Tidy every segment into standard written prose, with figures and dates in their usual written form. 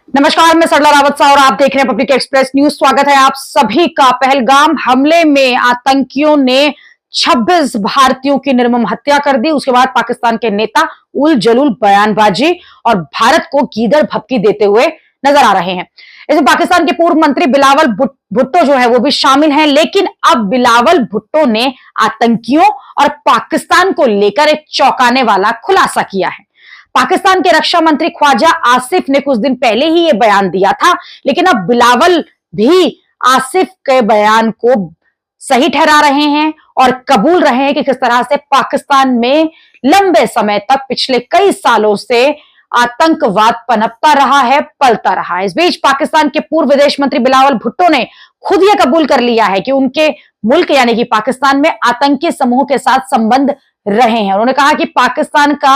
नमस्कार, मैं सरला रावत सा और आप देख रहे हैं पब्लिक एक्सप्रेस न्यूज। स्वागत है आप सभी का। पहलगाम हमले में आतंकियों ने 26 भारतीयों की निर्मम हत्या कर दी। उसके बाद पाकिस्तान के नेता उल जलूल बयानबाजी और भारत को गीदड़ भपकी देते हुए नजर आ रहे हैं। इसमें पाकिस्तान के पूर्व मंत्री बिलावल भुट्टो जो है वो भी शामिल हैं। लेकिन अब बिलावल भुट्टो ने आतंकियों और पाकिस्तान को लेकर एक चौंकाने वाला खुलासा किया है। पाकिस्तान के रक्षा मंत्री ख्वाजा आसिफ ने कुछ दिन पहले ही यह बयान दिया था, लेकिन अब बिलावल भी आसिफ के बयान को सही ठहरा रहे हैं और कबूल रहे हैं कि किस तरह से पाकिस्तान में लंबे समय तक पिछले कई सालों से आतंकवाद पनपता रहा है, पलता रहा है। इस बीच पाकिस्तान के पूर्व विदेश मंत्री बिलावल भुट्टो ने खुद यह कबूल कर लिया है कि उनके मुल्क यानी कि पाकिस्तान में आतंकी समूह के साथ संबंध रहे हैं। उन्होंने कहा कि पाकिस्तान का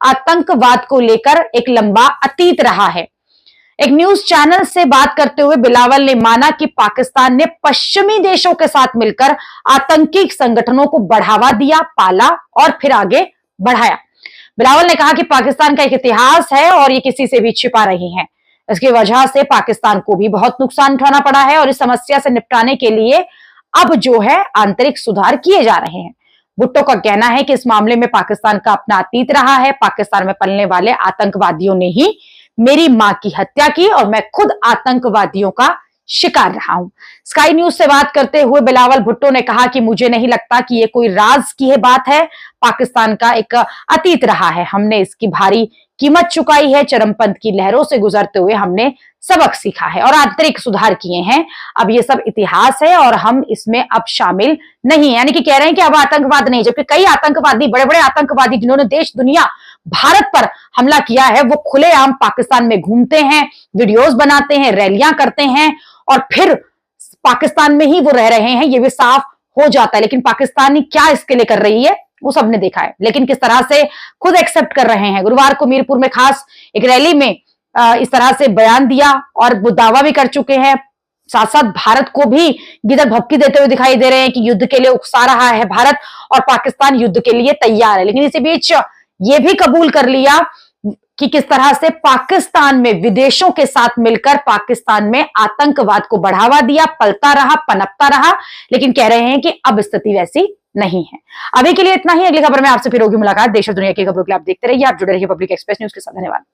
आतंकवाद को लेकर एक लंबा अतीत रहा है। एक न्यूज चैनल से बात करते हुए बिलावल ने माना कि पाकिस्तान ने पश्चिमी देशों के साथ मिलकर आतंकी संगठनों को बढ़ावा दिया, पाला और फिर आगे बढ़ाया। बिलावल ने कहा कि पाकिस्तान का एक इतिहास है और ये किसी से भी छिपा नहीं है। इसकी वजह से पाकिस्तान को भी बहुत नुकसान उठाना पड़ा है और इस समस्या से निपटाने के लिए अब जो है आंतरिक सुधार किए जा रहे हैं। भुट्टो का कहना है कि इस मामले में पाकिस्तान का अपना अतीत रहा है। पाकिस्तान में पलने वाले आतंकवादियों ने ही मेरी मां की हत्या की और मैं खुद आतंकवादियों का शिकार रहा हूं। स्काई न्यूज से बात करते हुए बिलावल भुट्टो ने कहा कि मुझे नहीं लगता कि यह कोई राज की है बात है। पाकिस्तान का एक अतीत रहा है, हमने इसकी भारी कीमत चुकाई है। चरमपंथ की लहरों से गुजरते हुए हमने सबक सीखा है और आंतरिक सुधार किए हैं। अब ये सब इतिहास है और हम इसमें अब शामिल नहीं, यानी कि कह रहे हैं कि अब आतंकवाद नहीं, जबकि कई आतंकवादी, बड़े बड़े आतंकवादी जिन्होंने देश दुनिया भारत पर हमला किया है, वो खुलेआम पाकिस्तान में घूमते हैं, वीडियोस बनाते हैं, रैलियां करते हैं और फिर पाकिस्तान में ही वो रह रहे हैं। ये भी साफ हो जाता है। लेकिन पाकिस्तान क्या इसके लिए कर रही है वो सबने देखा है, लेकिन किस तरह से खुद एक्सेप्ट कर रहे हैं। गुरुवार को मीरपुर में खास एक रैली में इस तरह से बयान दिया और वो दावा भी कर चुके हैं। साथ साथ भारत को भी गिदड़ भपकी देते हुए दिखाई दे रहे हैं कि युद्ध के लिए उकसा रहा है भारत और पाकिस्तान युद्ध के लिए तैयार है। लेकिन इसी बीच ये भी कबूल कर लिया कि किस तरह से पाकिस्तान में विदेशों के साथ मिलकर पाकिस्तान में आतंकवाद को बढ़ावा दिया, पलता रहा, पनपता रहा। लेकिन कह रहे हैं कि अब स्थिति वैसी नहीं है। अभी के लिए इतना ही। अगली खबर में आपसे फिर होगी मुलाकात। देश और दुनिया की खबरों के लिए आप देखते रहिए, आप जुड़े रहिए पब्लिक एक्सप्रेस न्यूज के साथ। धन्यवाद।